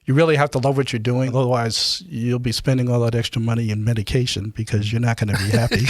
you really have to love what you're doing. Otherwise, you'll be spending all that extra money in medication because you're not going to be happy.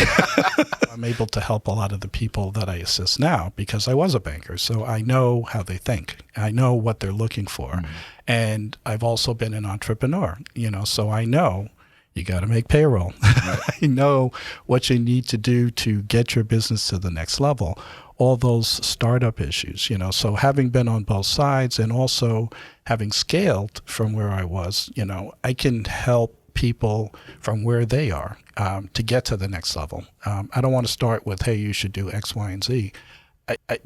I'm able to help a lot of the people that I assist now because I was a banker. So I know how they think. I know what they're looking for. Mm-hmm. And I've also been an entrepreneur, so I know you got to make payroll. Right. I know what you need to do to get your business to the next level. All those startup issues, so having been on both sides and also having scaled from where I was, I can help people from where they are to get to the next level. I don't want to start with, hey, you should do X, Y, and Z,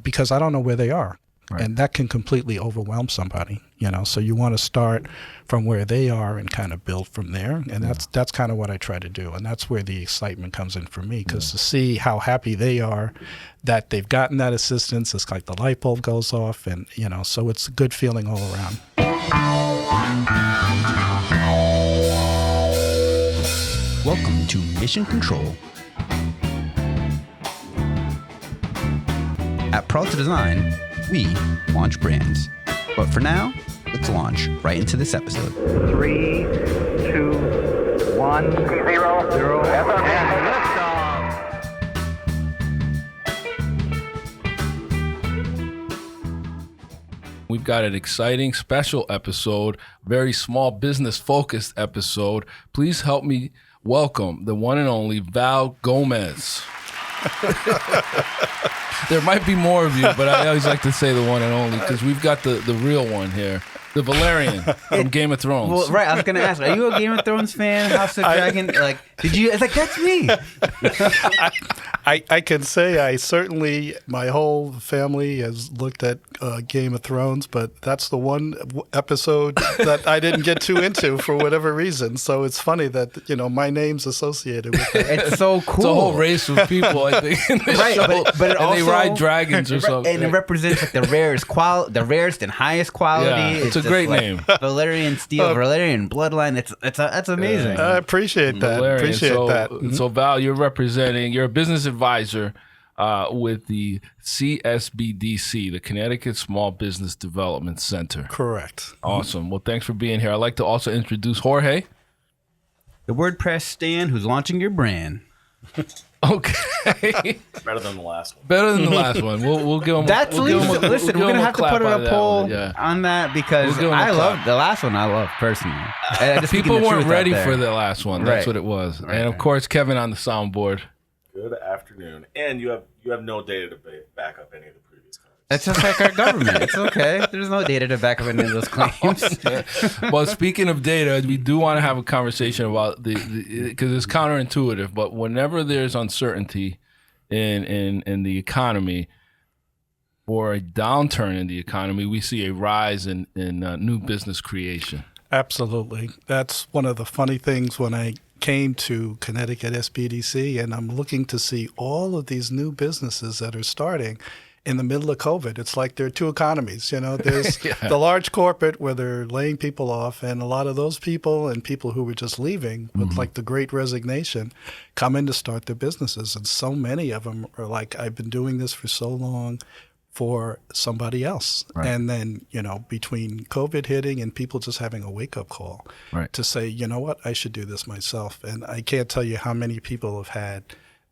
because I don't know where they are. Right. And that can completely overwhelm somebody, so you want to start from where they are and kind of build from there. And that's kind of what I try to do. And that's where the excitement comes in for me, because to see how happy they are that they've gotten that assistance, it's like the light bulb goes off. And, so it's a good feeling all around. Welcome to Mission Control. At Peralta Design, we launch brands. But for now, let's launch right into this episode. 3, 2, 1, 0, 0, and liftoff. We've got an exciting special episode, very small business focused episode. Please help me welcome the one and only Val Gomez. There might be more of you, but I always like to say the one and only because we've got the real one here, the Valerian from Game of Thrones. Well, right, I was going to ask, are you a Game of Thrones fan? House of Dragon? Did you? It's like, that's me. I can say I certainly, my whole family has looked at Game of Thrones, but that's the one episode that I didn't get too into for whatever reason. So it's funny that, my name's associated with it. It's so cool. It's a whole race of people, I think, in the right, show. But it and also, they ride dragons or something. And it represents like the rarest and highest quality. Yeah, it's a great name. Valerian steel, Valerian bloodline. That's amazing. I appreciate that. Valerian. Appreciate that. Mm-hmm. So Val, you're a business advisor with the CSBDC, the Connecticut Small Business Development Center. Correct. Awesome. Well, thanks for being here. I'd like to also introduce Jorge, the WordPress stan who's launching your brand. Okay. Better than the last one. Better than the last one. We'll give him. Listen, we're gonna have to put a poll on that because I love the last one. I love personally. People weren't ready for the last one. That's what it was. Right. And of course, Kevin on the soundboard. Good afternoon. And you have no data to back up any of the previous comments. It's just like our government. It's okay. There's no data to back up any of those claims. Well, speaking of data, we do want to have a conversation about because it's counterintuitive, but whenever there's uncertainty in the economy or a downturn in the economy, we see a rise in new business creation. Absolutely. That's one of the funny things when I came to Connecticut SBDC, and I'm looking to see all of these new businesses that are starting in the middle of COVID. It's like there are two economies. There's the large corporate where they're laying people off, and a lot of those people and people who were just leaving with like the Great Resignation come in to start their businesses. And so many of them are like, I've been doing this for so long for somebody else. Right. And then, between COVID hitting and people just having a wake-up call to say, you know what, I should do this myself. And I can't tell you how many people have had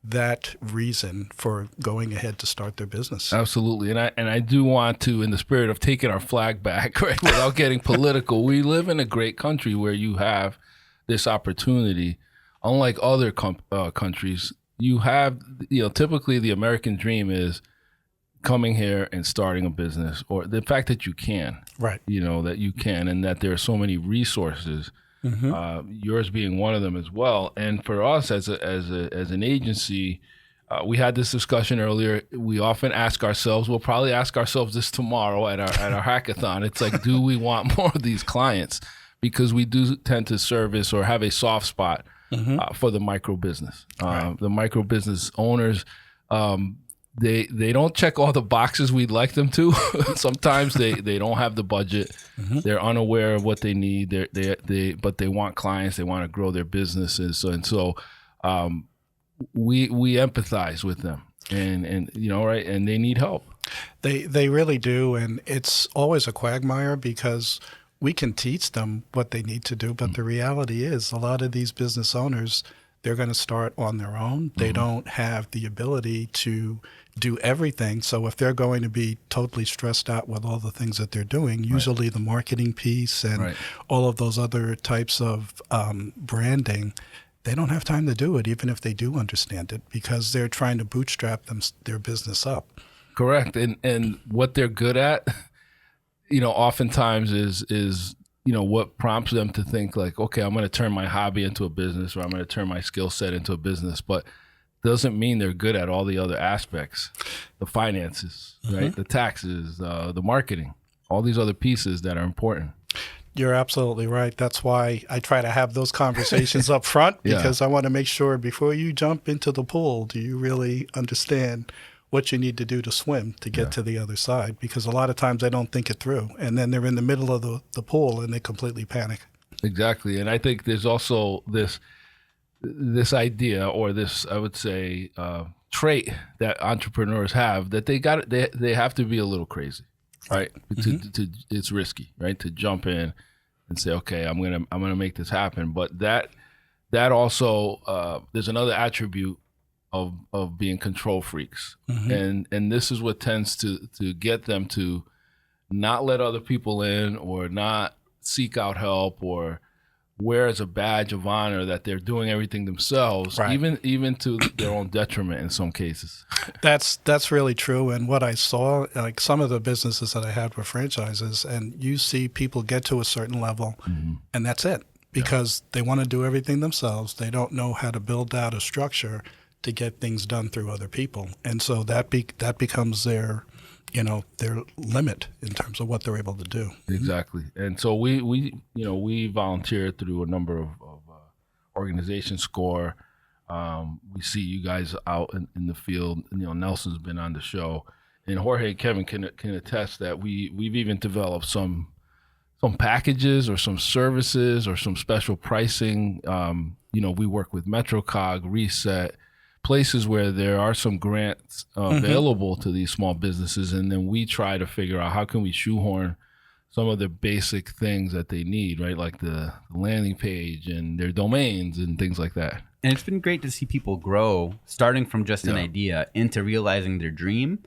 that reason for going ahead to start their business. Absolutely. And I do want to, in the spirit of taking our flag back, right, without getting political, we live in a great country where you have this opportunity. Unlike other countries, you have, typically the American dream is coming here and starting a business, or the fact that you can, right? That you can, and that there are so many resources. Yours being one of them as well. And for us as an agency, we had this discussion earlier. We often ask ourselves, we'll probably ask ourselves this tomorrow at our hackathon. It's like, do we want more of these clients? Because we do tend to service or have a soft spot for the micro business. The micro business owners, they don't check all the boxes we'd like them to. Sometimes they don't have the budget. They're unaware of what they need. But they want clients. They want to grow their businesses. So we empathize with them, and right, and they need help. They really do, and it's always a quagmire because we can teach them what they need to do, but the reality is a lot of these business owners, they're going to start on their own. They don't have the ability to do everything. So if they're going to be totally stressed out with all the things that they're doing, usually the marketing piece and all of those other types of branding, they don't have time to do it, even if they do understand it, because they're trying to bootstrap their business up. Correct. And what they're good at, oftentimes is what prompts them to think like, okay, I'm going to turn my hobby into a business, or I'm going to turn my skill set into a business, but doesn't mean they're good at all the other aspects, the finances, right? The taxes, the marketing, all these other pieces that are important. You're absolutely right. That's why I try to have those conversations up front, because I want to make sure before you jump into the pool, do you really understand what you need to do to swim to get to the other side? Because a lot of times they don't think it through, and then they're in the middle of the pool and they completely panic. Exactly. And I think there's also this idea, or this, I would say, trait that entrepreneurs have, that they have to be a little crazy, right? It's risky, right? To jump in and say, okay, I'm gonna make this happen. But that also there's another attribute of being control freaks, and this is what tends to get them to not let other people in, or not seek out help, or wear as a badge of honor that they're doing everything themselves, even to their own detriment in some cases. That's really true. And what I saw, like some of the businesses that I had were franchises, and you see people get to a certain level and that's it, because they want to do everything themselves. They don't know how to build out a structure to get things done through other people. And so that becomes their limit in terms of what they're able to do. Exactly. And so we volunteer through a number of organizations, SCORE. We see you guys out in the field. Nelson's been on the show, and Jorge and Kevin can attest that we've even developed some packages, or some services, or some special pricing. We work with MetroCog, Reset, places where there are some grants available to these small businesses, and then we try to figure out how can we shoehorn some of the basic things that they need, right? Like the landing page and their domains and things like that. And it's been great to see people grow, starting from just an idea into realizing their dream.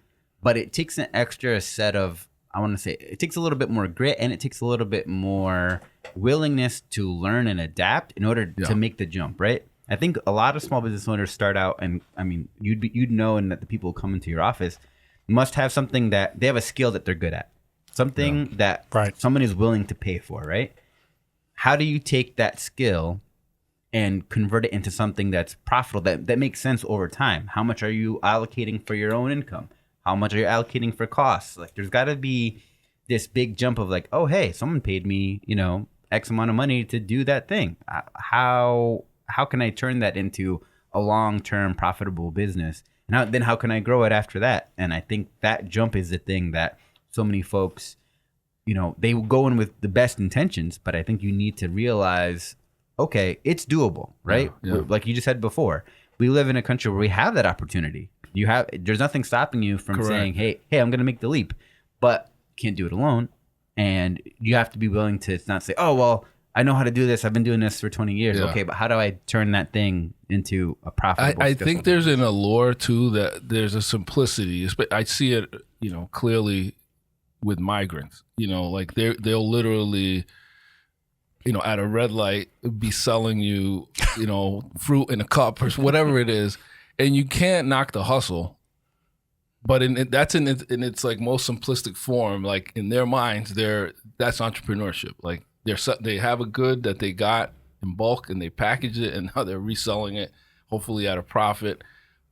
But it takes an extra set of, it takes a little bit more grit, and it takes a little bit more willingness to learn and adapt in order to make the jump, right? I think a lot of small business owners start out, and I mean, you'd know, and that the people who come into your office must have something that they have a skill that they're good at, something that someone is willing to pay for, right? How do you take that skill and convert it into something that's profitable, that makes sense over time? How much are you allocating for your own income? How much are you allocating for costs? Like, there's got to be this big jump of like, oh, hey, someone paid me, X amount of money to do that thing. How can I turn that into a long-term profitable business? And then how can I grow it after that? And I think that jump is the thing that so many folks, they will go in with the best intentions, but I think you need to realize, okay, it's doable, right? Yeah. Like you just said before, we live in a country where we have that opportunity. There's nothing stopping you from saying, hey, I'm going to make the leap, but you can't do it alone. And you have to be willing to not say, oh, well, I know how to do this. I've been doing this for 20 years. Yeah. Okay, but how do I turn that thing into a profitable? I think there's an allure too, that there's a simplicity. I see it, clearly with migrants. Like they'll literally, at a red light be selling you, fruit in a cup or whatever it is, and you can't knock the hustle. But that's in its like most simplistic form. Like in their minds, that's entrepreneurship. Like they have a good that they got in bulk, and they package it, and now they're reselling it, hopefully at a profit.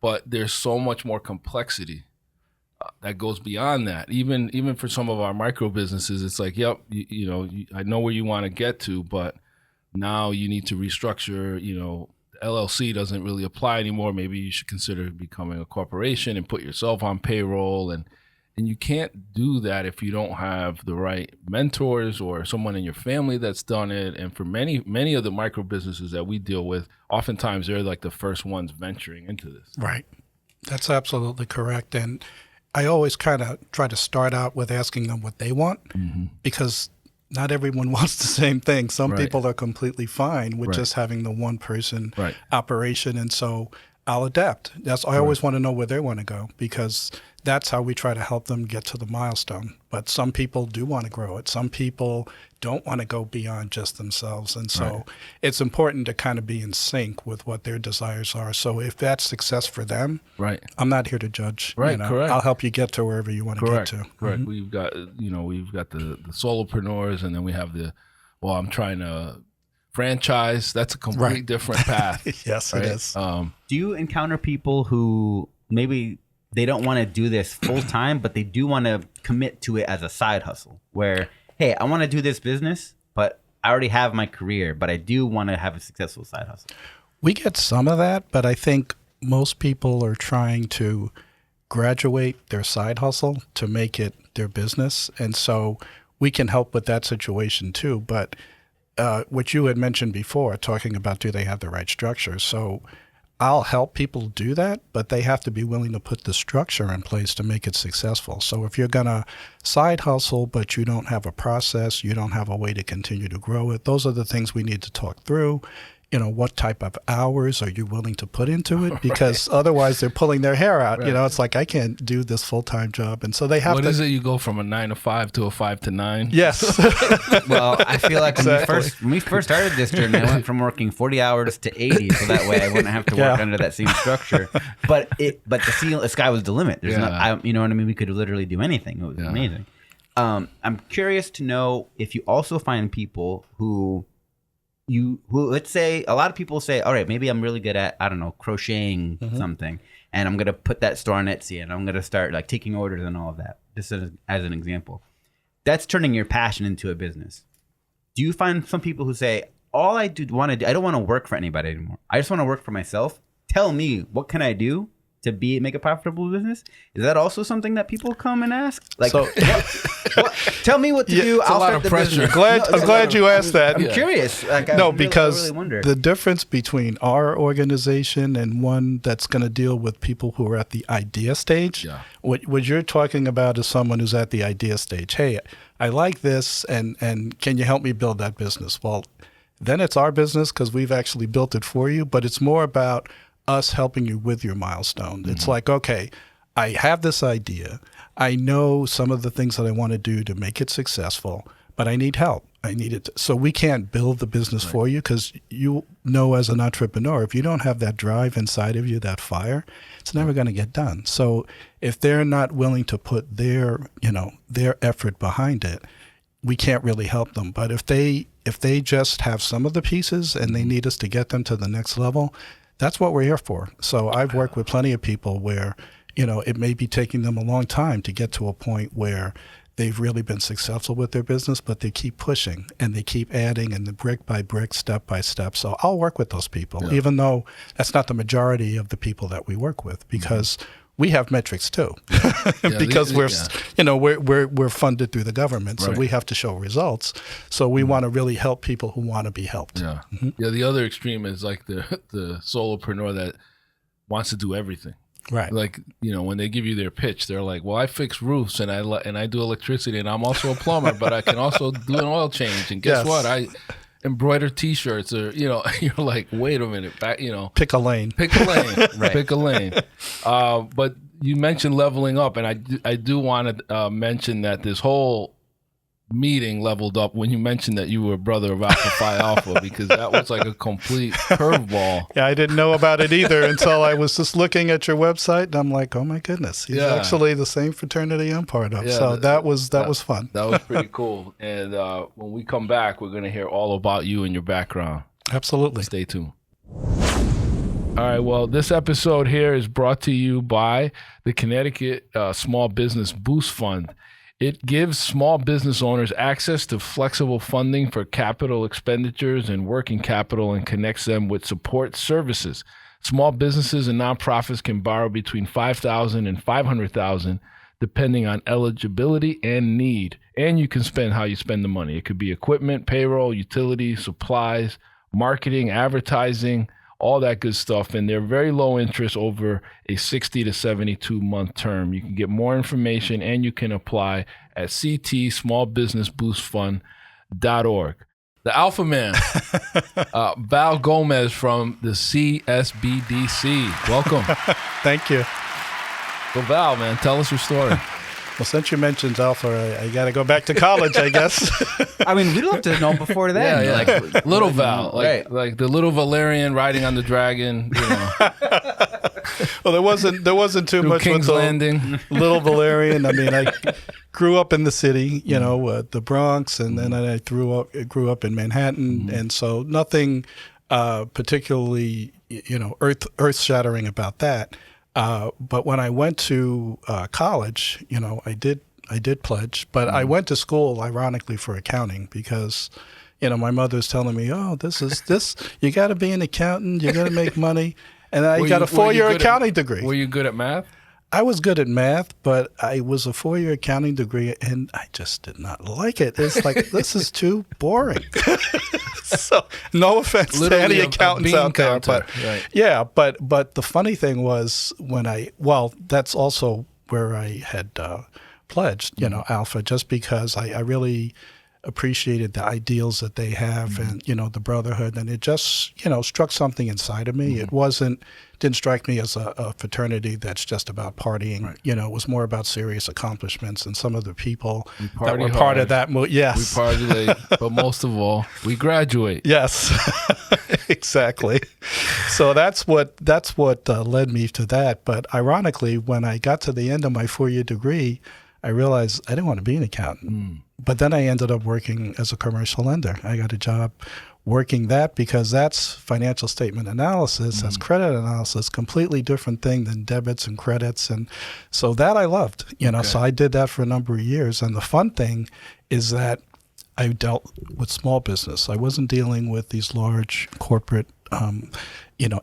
But there's so much more complexity that goes beyond that. Even for some of our micro businesses, it's like, yep, I know where you want to get to, but now you need to restructure. LLC doesn't really apply anymore. Maybe you should consider becoming a corporation and put yourself on payroll. And you can't do that if you don't have the right mentors or someone in your family that's done it. And for many of the micro businesses that we deal with, oftentimes they're like the first ones venturing into this. Right. That's absolutely correct. And I always kind of try to start out with asking them what they want, because not everyone wants the same thing. Some Right. people are completely fine with Right. just having the one person Right. operation. And so I'll adapt. I always want to know where they want to go, because that's how we try to help them get to the milestone. But some people do want to grow it. Some people don't want to go beyond just themselves. And so it's important to kind of be in sync with what their desires are. So if that's success for them, Right. I'm not here to judge. Right, correct. I'll help you get to wherever you want to Correct. get to. Correct. We've got the solopreneurs, and then we have I'm trying to franchise. That's a complete Right. different path. Yes, right? it is. Do you encounter people who maybe they don't want to do this full time, but they do want to commit to it as a side hustle where, hey, I want to do this business, but I already have my career, but I do want to have a successful side hustle? We get some of that, but I think most people are trying to graduate their side hustle to make it their business. And so we can help with that situation too. But what you had mentioned before, talking about do they have the right structure? So I'll help people do that, but they have to be willing to put the structure in place to make it successful. So if you're going to side hustle, but you don't have a process, you don't have a way to continue to grow it, those are the things we need to talk through. What type of hours are you willing to put into it? Because otherwise they're pulling their hair out. Right. It's like, I can't do this full-time job. And so they have What to. is it? You go from a 9 to 5 to a 5 to 9? Yes. Well, I feel like Exactly. when we first started this journey, I went from working 40 hours to 80, so that way I wouldn't have to work Yeah. under that same structure. But the sky was the limit. There's you know what I mean? We could literally do anything. It was amazing. I'm curious to know if you also find people who let's say a lot of people say, all right, maybe I'm really good at, I don't know, crocheting something, and I'm going to put that store on Etsy, and I'm going to start like taking orders and all of that. Just as an example, that's turning your passion into a business. Do you find some people who say, all I want to do, I don't want to work for anybody anymore. I just want to work for myself. Tell me, what can I do to make a profitable business? Is that also something that people come and ask? Like, So- tell me what to do. it's a I'll lot start of the pressure. business. I'm glad you asked that. I'm curious. Like, No, I because really wonder. the difference between our organization and one that's going to deal with people who are at the idea stage, what you're talking about is someone who's at the idea stage. Hey, I like this, and can you help me build that business? Well, then it's our business because we've actually built it for you, but it's more about us helping you with your milestone. It's like, okay, I have this idea. I know some of the things that I want to do to make it successful, but I need help. I need it. So we can't build the business for you because as an entrepreneur, if you don't have that drive inside of you, that fire, it's never going to get done. So if they're not willing to put their effort behind it, we can't really help them. But if they just have some of the pieces and they need us to get them to the next level, that's what we're here for. So I've worked with plenty of people where, it may be taking them a long time to get to a point where they've really been successful with their business, but they keep pushing and they keep adding, and the brick by brick, step by step. So I'll work with those people, even though that's not the majority of the people that we work with, because we have metrics too, because we're funded through the government, so we have to show results. So we want to really help people who want to be helped. Yeah, yeah. The other extreme is like the solopreneur that wants to do everything. Right. Like, when they give you their pitch, they're like, well, I fix roofs and I do electricity and I'm also a plumber, but I can also do an oil change. And guess what? I embroider T-shirts, or, you're like, wait a minute, Pick a lane. Pick a lane. Pick a lane. But you mentioned leveling up, and I do want to mention that this whole meeting leveled up when you mentioned that you were a brother of Alpha Phi Alpha, because that was like a complete curveball. Yeah, I didn't know about it either until I was just looking at your website, and I'm like, oh my goodness, he's actually the same fraternity I'm part of. So that was fun. That was pretty cool. And when we come back, we're going to hear all about you and your background. Absolutely. Stay tuned. All right, well, this episode here is brought to you by the Connecticut Small Business Boost Fund. It gives small business owners access to flexible funding for capital expenditures and working capital, and connects them with support services. Small businesses and nonprofits can borrow between $5,000 and $500,000 depending on eligibility and need. And you can spend how you spend the money. It could be equipment, payroll, utilities, supplies, marketing, advertising, all that good stuff. And they're very low interest over a 60 to 72 month term. You can get more information and you can apply at CT Small Business Boost Fund The Alpha Man, Val Gomez from the CSBDC. Welcome. Thank you. So Val, man, tell us your story. Well, since you mentioned Alpha, I got to go back to college, I guess. I mean, we'd love to know before that. Yeah. Like, Little Val, right. like the little Valerian riding on the dragon, you know. Well, there wasn't too Through much King's with the Landing. little Valerian. I mean, I grew up in the city, the Bronx, and then I grew up in Manhattan, and so nothing particularly, earth-shattering about that. But when I went to college, I did pledge, but I went to school ironically for accounting because, my mother's telling me, oh, this, you got to be an accountant, you got to make money. And I got a 4-year accounting degree. Were you good at math? I was good at math, but I was a 4-year accounting degree, and I just did not like it. It's like, this is too boring. So, no offense to any accountants out there, but right. yeah. But the funny thing was that's also where I had pledged, Alpha, just because I really appreciated the ideals that they have and, the brotherhood. And it just, struck something inside of me. It didn't strike me as a fraternity that's just about partying. Right. It was more about serious accomplishments and some of the people that were hard. part of that. Yes. We party late, but most of all, we graduate. Yes, exactly. So that's what led me to that. But ironically, when I got to the end of my 4-year degree, I realized I didn't want to be an accountant. But then I ended up working as a commercial lender. I got a job working that because that's financial statement analysis, that's credit analysis, completely different thing than debits and credits. And so that I loved, so I did that for a number of years. And the fun thing is that I dealt with small business. I wasn't dealing with these large corporate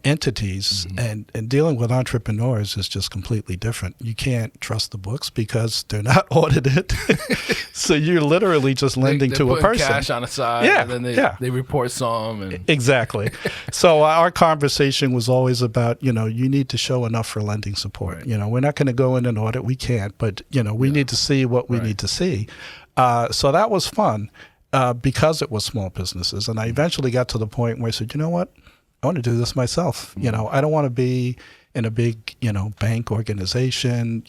entities, and dealing with entrepreneurs is just completely different. You can't trust the books because they're not audited. So you're literally just lending to a person. Cash on the side, and then they report some. And... Exactly. So our conversation was always about, you need to show enough for lending support. Right. We're not going to go in and audit. We can't, but, we need to see what we need to see. So that was fun because it was small businesses. And I eventually got to the point where I said, you know what? I want to do this myself. I don't want to be in a big, bank organization,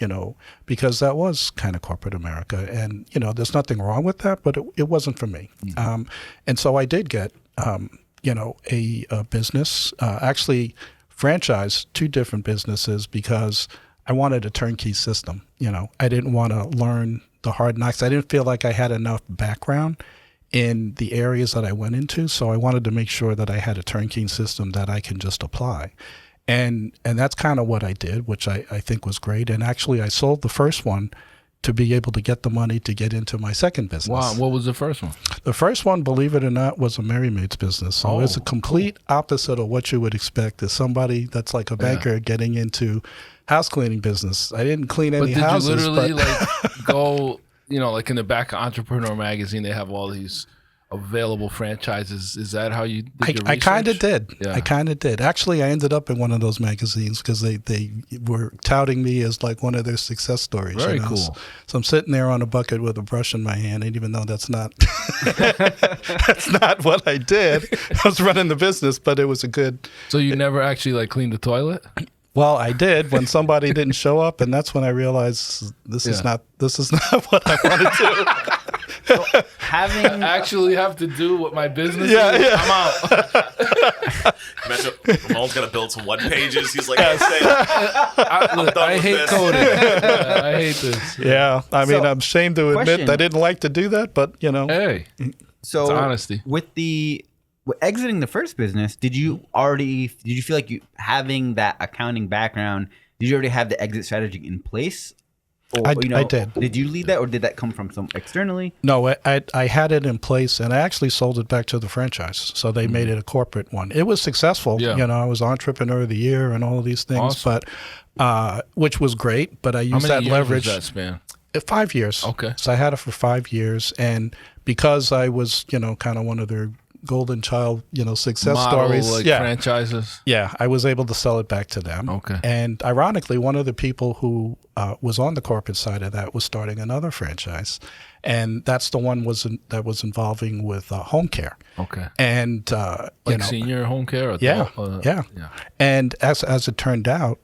because that was kind of corporate America. And, there's nothing wrong with that, but it wasn't for me. And so I did get, a business, actually franchised 2 different businesses because I wanted a turnkey system. I didn't want to learn the hard knocks. I didn't feel like I had enough background in the areas that I went into. So I wanted to make sure that I had a turnkey system that I can just apply. And that's kind of what I did, which I think was great. And actually I sold the first one to be able to get the money to get into my second business. Wow. What was the first one? The first one, believe it or not, was a Merry Maids business. So it's a complete opposite of what you would expect as somebody that's like a banker getting into house cleaning business. I didn't clean any houses. But did you literally go... like in the back of Entrepreneur Magazine, they have all these available franchises. Is that how you did your research? I kind of did. Yeah. I kind of did. Actually, I ended up in one of those magazines because they were touting me as like one of their success stories. Very cool. So I'm sitting there on a bucket with a brush in my hand, and even though that's not that's not what I did, I was running the business, but it was a good. So you never actually cleaned the toilet? Well, I did when somebody didn't show up, and that's when I realized this is not what I want to do. So having actually have to do what my business is. I'm out. Imagine Ramon's gonna build some web pages. He's like, I hate coding. I hate this. Yeah, I mean, I'm ashamed to admit I didn't like to do that, but Hey, so it's honesty. With exiting the first business, did you feel like having that accounting background, did you already have the exit strategy in place? Or, I did. Did you lead that, or did that come from some externally? No, I had it in place, and I actually sold it back to the franchise. So they made it a corporate one. It was successful. Yeah. I was Entrepreneur of the Year and all of these things, but which was great. But I used that leverage. How many years was that span? 5 years. Okay. So I had it for 5 years, and because I was, kind of one of their golden child, success Model, stories. like Yeah. franchises. Yeah, I was able to sell it back to them. Okay. And ironically, one of the people who was on the corporate side of that was starting another franchise, and that's the one that was involving with home care. Okay. And Like senior home care. Or yeah, yeah. And as it turned out,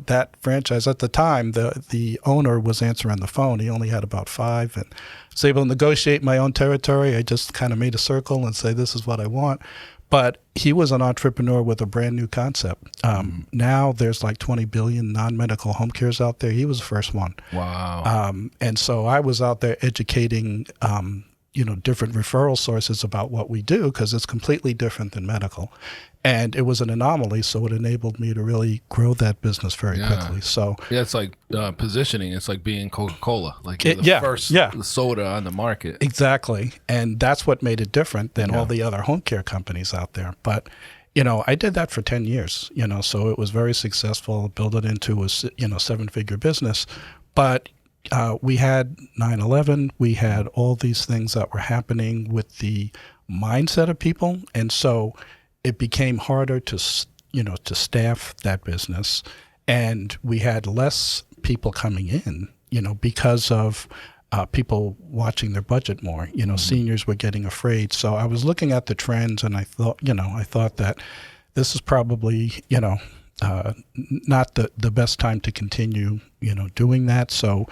that franchise at the time, the owner was answering the phone. He only had about 5, and I was able to negotiate my own territory. I just kind of made a circle and say, this is what I want. But he was an entrepreneur with a brand new concept. Now there's like 20 billion non-medical home cares out there. He was the first one. Wow. And so I was out there educating, different referral sources about what we do, because it's completely different than medical. And it was an anomaly, so it enabled me to really grow that business very quickly. So yeah, it's like positioning. It's like being Coca-Cola, like you're the first soda on the market. Exactly, and that's what made it different than all the other home care companies out there. But I did that for 10 years. So it was very successful. Built it into a 7-figure business, but we had 9/11. We had all these things that were happening with the mindset of people, and so it became harder to staff that business, and we had less people coming in, because of people watching their budget more. Seniors were getting afraid. So I was looking at the trends, and I thought that this is probably, not the best time to continue, doing that. So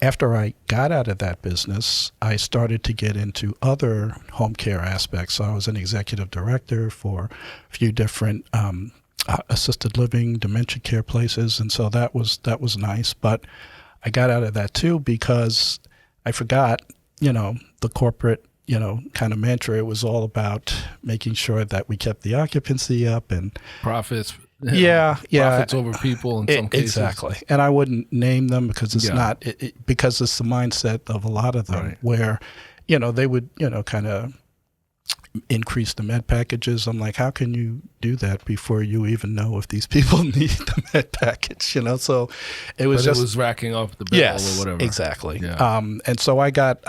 after I got out of that business, I started to get into other home care aspects. So I was an executive director for a few different assisted living, dementia care places, and so that was nice. But I got out of that too because I forgot, the corporate, kind of mantra. It was all about making sure that we kept the occupancy up and profits. Profits over people in some cases. Exactly. And I wouldn't name them because it's not, because it's the mindset of a lot of them where, they would, kind of increase the med packages. I'm like, how can you do that before you even know if these people need the med package, So it was it was racking up the bill or whatever. Exactly. Yeah. And so I got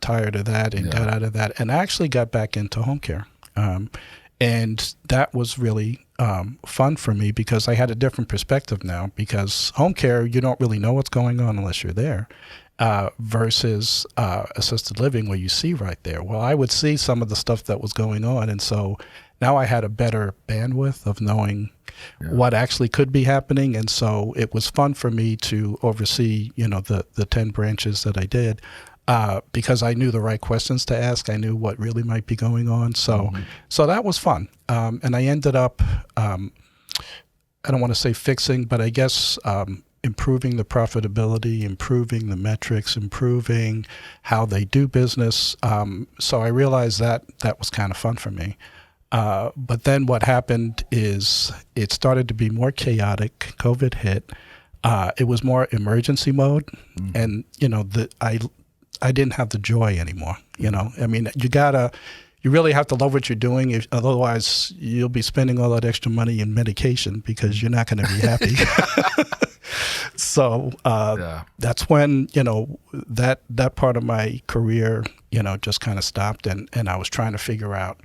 tired of that and got out of that, and I actually got back into home care. And that was really fun for me because I had a different perspective now, because home care, you don't really know what's going on unless you're there, versus assisted living where you see right there. Well, I would see some of the stuff that was going on, and so now I had a better bandwidth of knowing what actually could be happening, and so it was fun for me to oversee, the 10 branches that I did. Because I knew the right questions to ask. I knew what really might be going on. So that was fun. And I ended up, I don't want to say fixing, but I guess improving the profitability, improving the metrics, improving how they do business. So I realized that was kind of fun for me. But then what happened is it started to be more chaotic. COVID hit. It was more emergency mode. And, I didn't have the joy anymore. I mean, you really have to love what you're doing. Otherwise, you'll be spending all that extra money in medication because you're not going to be happy. So that's when, that part of my career, just kind of stopped, and I was trying to figure out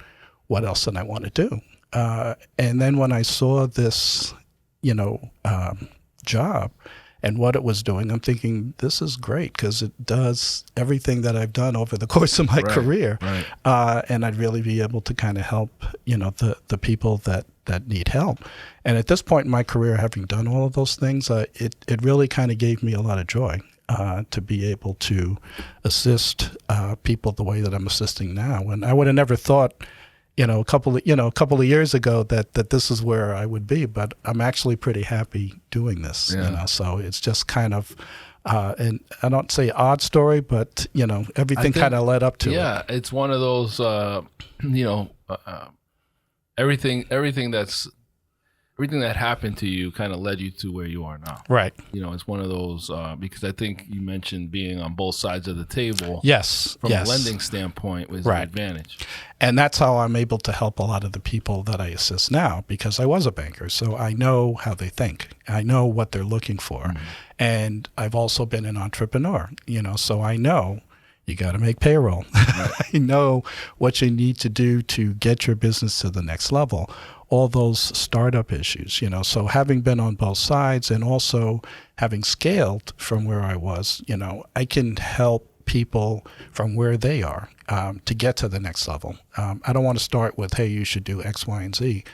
what else did I want to do. And then when I saw this, job, and what it was doing, I'm thinking, this is great because it does everything that I've done over the course of my career. Right. And I'd really be able to kind of help, the people that need help. And at this point in my career, having done all of those things, it really kind of gave me a lot of joy to be able to assist people the way that I'm assisting now. And I would have never thought, a couple of years ago that this is where I would be, but I'm actually pretty happy doing this. So it's just kind of, and I don't say odd story, but everything kind of led up to it. Yeah, it's one of those, everything that happened to you kind of led you to where you are now. Right. It's one of those, because I think you mentioned being on both sides of the table. Yes. From a lending standpoint was an advantage. And that's how I'm able to help a lot of the people that I assist now, because I was a banker. So I know how they think. I know what they're looking for. And I've also been an entrepreneur, so I know, You got to make payroll. You know what you need to do to get your business to the next level. All those startup issues, you know. So having been on both sides and also having scaled from where I was, you know, I can help people from where they are to get to the next level. I don't want to start with, hey, you should do X, Y, and Z.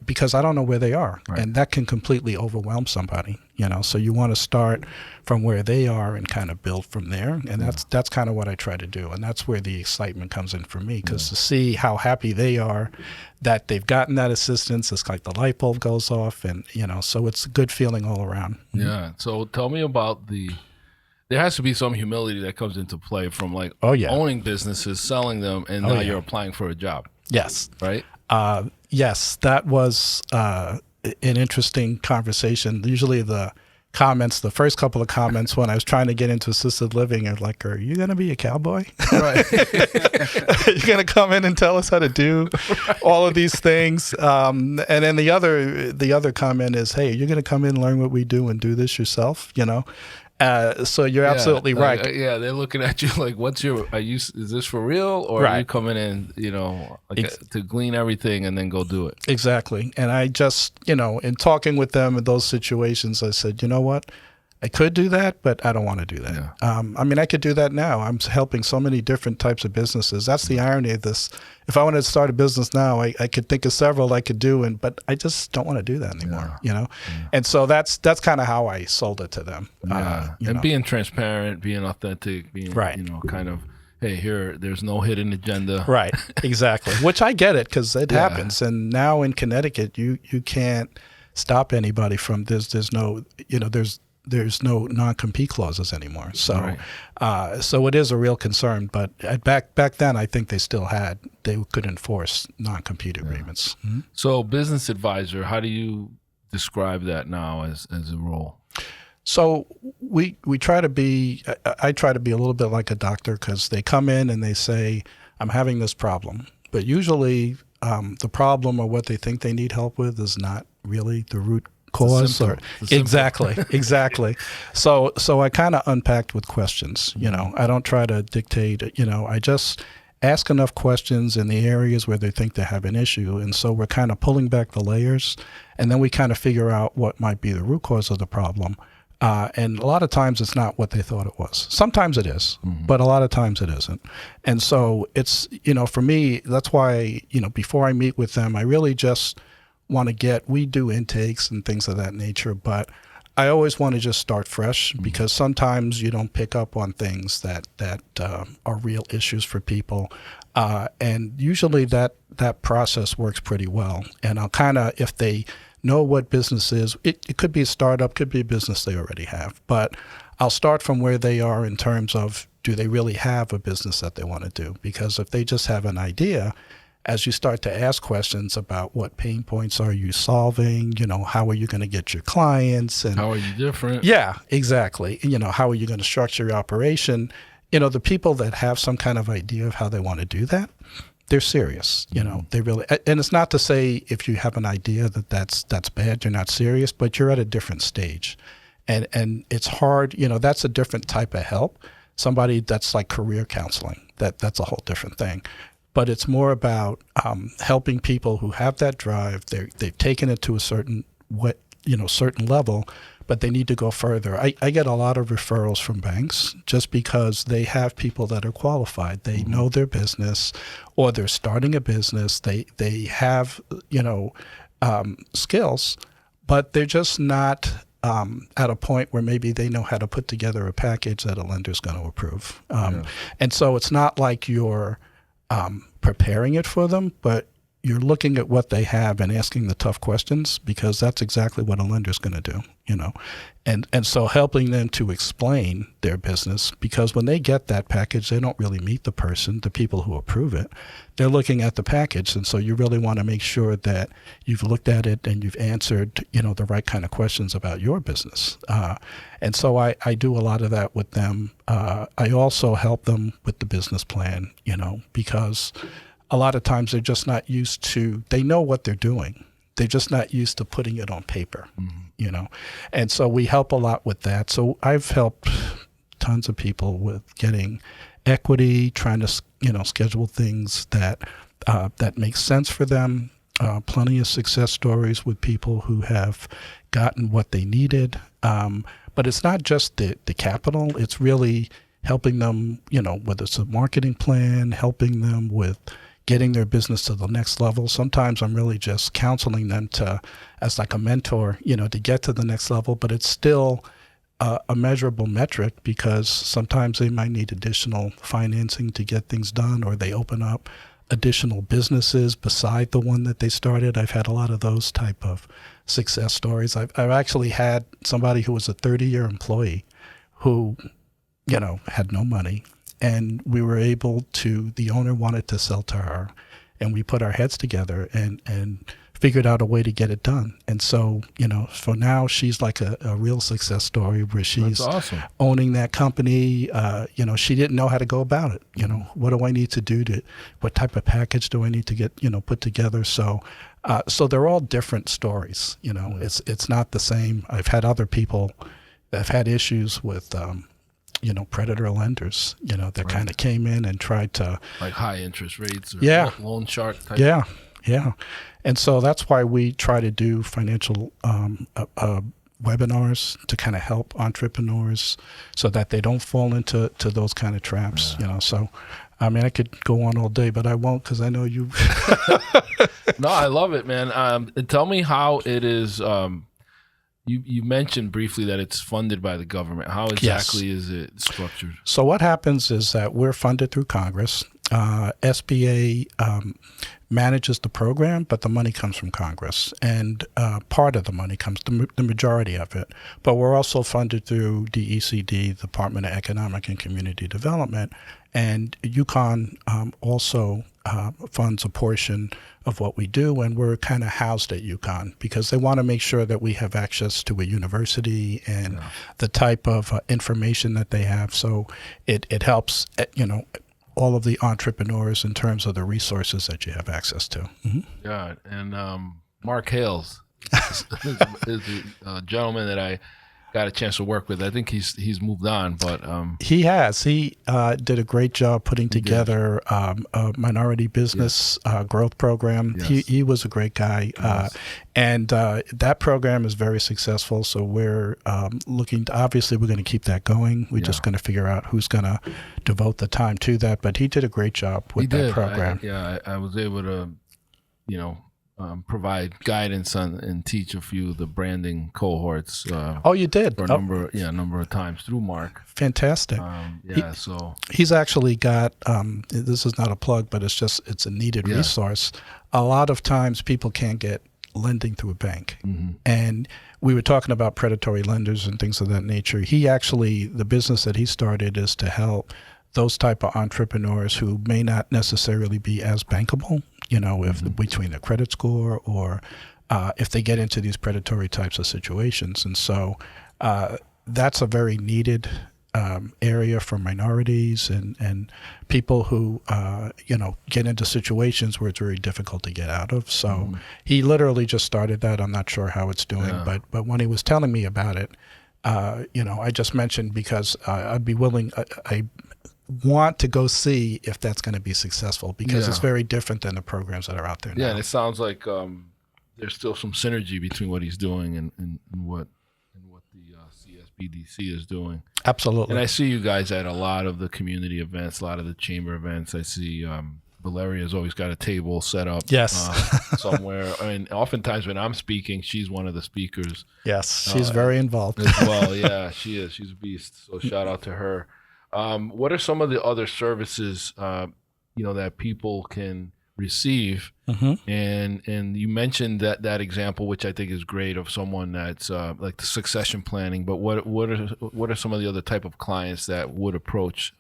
Because I don't know where they are, and that can completely overwhelm somebody, you know. So you want to start from where they are and kind of build from there, and that's kind of what I try to do, and that's where the excitement comes in for me, because to see how happy they are that they've gotten that assistance, it's like the light bulb goes off, and you know, so it's a good feeling all around. Yeah. So tell me about there has to be some humility that comes into play from like owning businesses, selling them, and now you're applying for a job. Yes. Right. Yes, that was an interesting conversation. Usually the first couple of comments when I was trying to get into assisted living are like, are you going to be a cowboy? Right. You're going to come in and tell us how to do all of these things. And then the other comment is, hey, you're going to come in and learn what we do and do this yourself, you know? So you're absolutely right. They're looking at you like, is this for real? Or are you coming in, you know, to glean everything and then go do it? Exactly. And I just, you know, in talking with them in those situations, I said, you know what? I could do that, but I don't want to do that. Yeah. I mean, I could do that now. I'm helping so many different types of businesses. That's the irony of this. If I wanted to start a business now, I could think of several I could do, but I just don't want to do that anymore, you know? Yeah. And so that's kind of how I sold it to them. And being transparent, being authentic, being, you know, kind of, hey, there's no hidden agenda. Right, exactly. Which I get it, because it happens. And now in Connecticut, you can't stop anybody from, there's no non-compete clauses anymore. So so it is a real concern. But back then, I think they could enforce non-compete agreements. Mm-hmm. So business advisor, how do you describe that now as a role? So we try to be, I try to be a little bit like a doctor, because they come in and they say, I'm having this problem. But usually the problem or what they think they need help with is not really the root cause or exactly. So I kind of unpacked with questions. You know, I don't try to dictate. You know, I just ask enough questions in the areas where they think they have an issue, and so we're kind of pulling back the layers, and then we kind of figure out what might be the root cause of the problem. And a lot of times it's not what they thought it was. Sometimes it is, but a lot of times it isn't. And so it's, you know, for me, that's why, you know, before I meet with them, I really just want to we do intakes and things of that nature, but I always want to just start fresh, because sometimes you don't pick up on things that are real issues for people. And usually that process works pretty well. And I'll kind of, if they know what business is, it could be a startup, could be a business they already have, but I'll start from where they are in terms of, do they really have a business that they want to do? Because if they just have an idea, as you start to ask questions about what pain points are you solving, you know, how are you going to get your clients, and how are you different? Yeah, exactly. You know, how are you going to structure your operation? You know, the people that have some kind of idea of how they want to do that, they're serious. You know, they really, and it's not to say if you have an idea that's bad, you're not serious, but you're at a different stage. And it's hard, you know, that's a different type of help. Somebody that's like career counseling, that's a whole different thing. But it's more about helping people who have that drive. They've taken it to a certain level, but they need to go further. I get a lot of referrals from banks just because they have people that are qualified. They know their business, or they're starting a business. They have, you know, skills, but they're just not at a point where maybe they know how to put together a package that a lender's going to approve. And so it's not like you're preparing it for them, but you're looking at what they have and asking the tough questions, because that's exactly what a lender's going to do, you know. And so helping them to explain their business, because when they get that package, they don't really meet the people who approve it. They're looking at the package, and so you really want to make sure that you've looked at it and you've answered, you know, the right kind of questions about your business. And so I do a lot of that with them. I also help them with the business plan, you know, because a lot of times they're just not used to, they know what they're doing. They're just not used to putting it on paper, you know. And so we help a lot with that. So I've helped tons of people with getting equity, trying to schedule things that make sense for them. Plenty of success stories with people who have gotten what they needed. But it's not just the capital. It's really helping them, whether it's a marketing plan, helping them with getting their business to the next level. Sometimes I'm really just counseling them as like a mentor, to get to the next level, but it's still a measurable metric because sometimes they might need additional financing to get things done, or they open up additional businesses beside the one that they started. I've had a lot of those type of success stories. I've actually had somebody who was a 30-year employee who, had no money, and we were able to, the owner wanted to sell to her, and we put our heads together and figured out a way to get it done. And so, for now she's like a real success story where she's owning that company. She didn't know how to go about it. What do I need to do what type of package do I need to get, put together? So they're all different stories. It's not the same. I've had other people that have had issues with, predator lenders, that kind of came in and tried to, like high interest rates or loan shark type. Yeah. And so that's why we try to do financial webinars to kind of help entrepreneurs so that they don't fall into those kind of traps, So, I mean, I could go on all day, but I won't because I know you. No, I love it, man. Tell me how it is. You mentioned briefly that it's funded by the government. How exactly is it structured? So what happens is that we're funded through Congress. SBA manages the program, but the money comes from Congress, and part of the money comes, the majority of it. But we're also funded through DECD, Department of Economic and Community Development, and UConn also funds a portion of what we do, and we're kind of housed at UConn because they want to make sure that we have access to a university and the type of information that they have. So it helps, all of the entrepreneurs in terms of the resources that you have access to. Mm-hmm. Yeah, and Mark Hales is a gentleman that I got a chance to work with. I think he's moved on, but he has. He did a great job putting together a minority business growth program. Yes. He was a great guy, and that program is very successful. So we're looking. Obviously, we're going to keep that going. We're just going to figure out who's going to devote the time to that. But he did a great job with that program. I was able to, provide guidance on and teach a few of the branding cohorts. You did for a number of times through Mark. Fantastic. So he's actually got. This is not a plug, but it's a needed resource. A lot of times people can't get lending through a bank, and we were talking about predatory lenders and things of that nature. The business that he started is to help those type of entrepreneurs who may not necessarily be as bankable, if between their credit score or if they get into these predatory types of situations. And so that's a very needed area for minorities and people who, get into situations where it's very difficult to get out of. So he literally just started that. I'm not sure how it's doing, but when he was telling me about it, I just mentioned because I'd be willing, I want to go see if that's going to be successful because it's very different than the programs that are out there now. Yeah, and it sounds like there's still some synergy between what he's doing and what the CSBDC is doing. Absolutely. And I see you guys at a lot of the community events, a lot of the chamber events. I see Valeria's always got a table set up somewhere. I mean, oftentimes when I'm speaking, she's one of the speakers. Yes, she's very involved. As well, yeah, she is. She's a beast. So shout out to her. What are some of the other services, that people can receive? And you mentioned that example, which I think is great, of someone that's like the succession planning. But what are some of the other type of clients that would approach?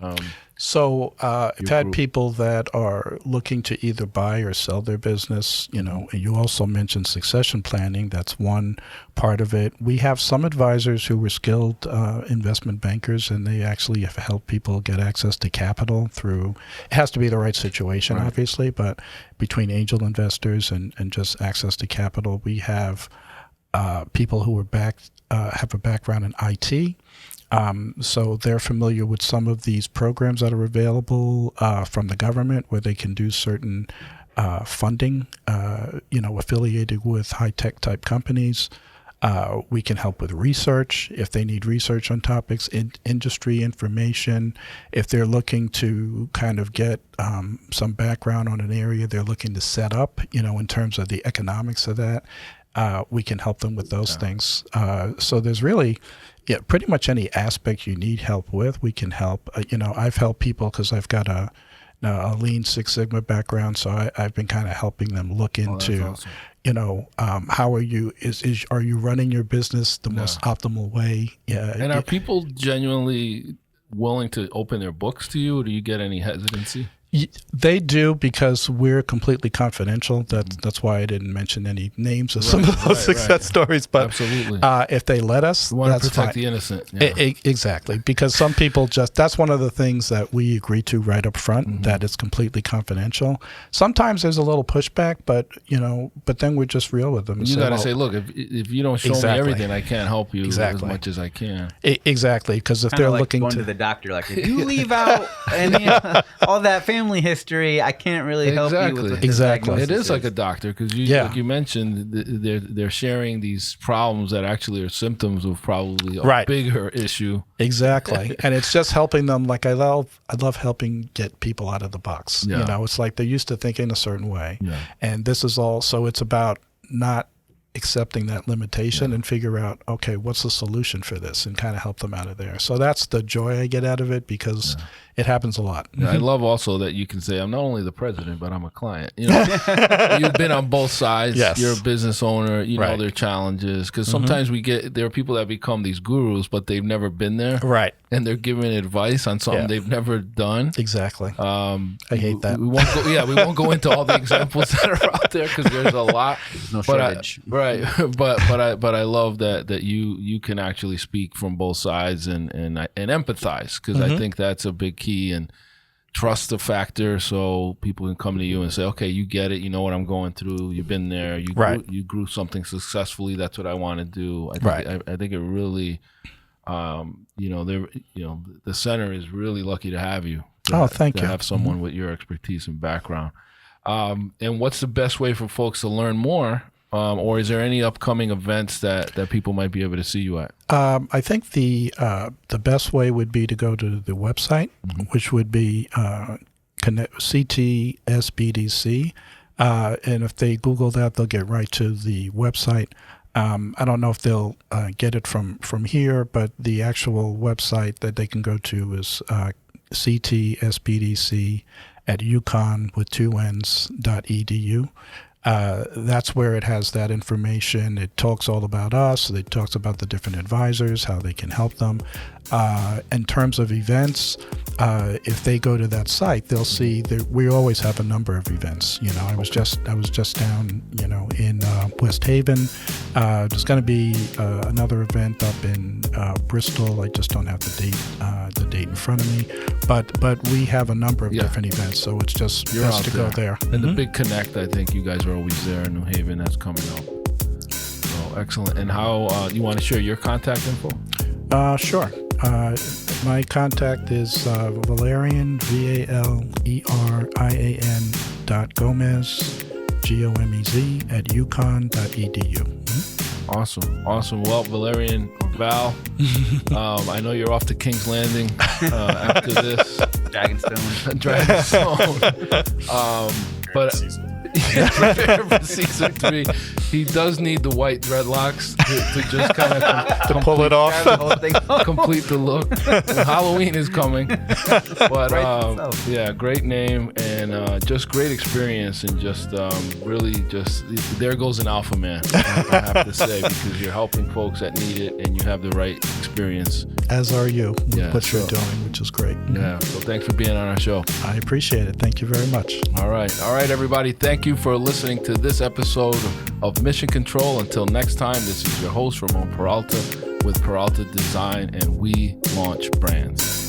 So I've had people that are looking to either buy or sell their business, and you also mentioned succession planning. That's one part of it. We have some advisors who were skilled investment bankers, and they actually have helped people get access to capital through, it has to be the right situation, obviously, but between angel investors and just access to capital. We have people who are have a background in IT. So they're familiar with some of these programs that are available from the government where they can do certain funding, affiliated with high-tech type companies. We can help with research if they need research on topics, industry information. If they're looking to kind of get some background on an area they're looking to set up, in terms of the economics of that, we can help them with those things. So there's really, pretty much any aspect you need help with, we can help. I've helped people because I've got a Lean Six Sigma background, so I've been kind of helping them look into, awesome. How are you? Are you running your business the most optimal way? Yeah. And are people genuinely willing to open their books to you, or do you get any hesitancy? They do, because we're completely confidential. That's why I didn't mention any names of some of those success stories. But absolutely, if they let us, we want that's to protect fine. the innocent. Exactly, because some people that's one of the things that we agree to right up front, that it's completely confidential. Sometimes there's a little pushback, but then we're just real with them. You got to say, look, if you don't show me everything, I can't help you as much as I can. Exactly, because if Kinda they're like looking going to the doctor, like if you leave out any all that family history, I can't really help you with what this diagnosis It is like a doctor, because like you mentioned, they're sharing these problems that actually are symptoms of probably a bigger issue. Exactly. And it's just helping them. Like I love helping get people out of the box. It's like they're used to thinking a certain way, and this is all. So it's about not accepting that limitation and figure out, okay, what's the solution for this, and kind of help them out of there. So that's the joy I get out of it, because it happens a lot. I love also that you can say, I'm not only the president, but I'm a client. You've been on both sides. Yes. You're a business owner. You know their challenges, because sometimes there are people that become these gurus, but they've never been there. Right. And they're giving advice on something they've never done. Exactly. I hate that. We won't go into all the examples that are out there, because there's a lot. There's no shortage. But I love that you can actually speak from both sides and empathize, because I think that's a big key, and trust the factor, so people can come to you and say, okay, you get it, you know what I'm going through, you've been there, you grew something successfully, that's what I want to do. I think it really, the center is really lucky to have you. Thank you. To have someone with your expertise and background. And what's the best way for folks to learn more? Or is there any upcoming events that people might be able to see you at? I think the best way would be to go to the website, which would be CTSBDC. And if they Google that, they'll get right to the website. I don't know if they'll get it from here, but the actual website that they can go to is CTSBDC at UConn with 2 N's.edu. That's where it has that information. It talks all about us. It talks about the different advisors, how they can help them. In terms of events, if they go to that site, they'll see that we always have a number of events. I was just down, in West Haven. There's going to be another event up in Bristol. I just don't have the date in front of me. But we have a number of different events, so it's just best to go there. And the big connect, I think you guys are always there in New Haven. That's coming up. So excellent. And how you want to share your contact info? Sure. My contact is Valerian, VALERIAN.Gomez, GOMEZ at UConn.edu. Awesome. Well, Valerian, Val, I know you're off to King's Landing after this. Dragonstone. But prepare for season 3. He does need the white dreadlocks to just kind of pull it off, complete the look. Halloween is coming, but great name and just great experience, and just really just there goes an alpha man. I have to say, because you're helping folks that need it, and you have the right experience. As are you with what you're doing, which is great. Yeah. So thanks for being on our show. I appreciate it. Thank you very much. All right, everybody. Thank you for listening to this episode of Mission Control. Until next time, this is your host, Ramon Peralta, with Peralta Design, and we launch brands.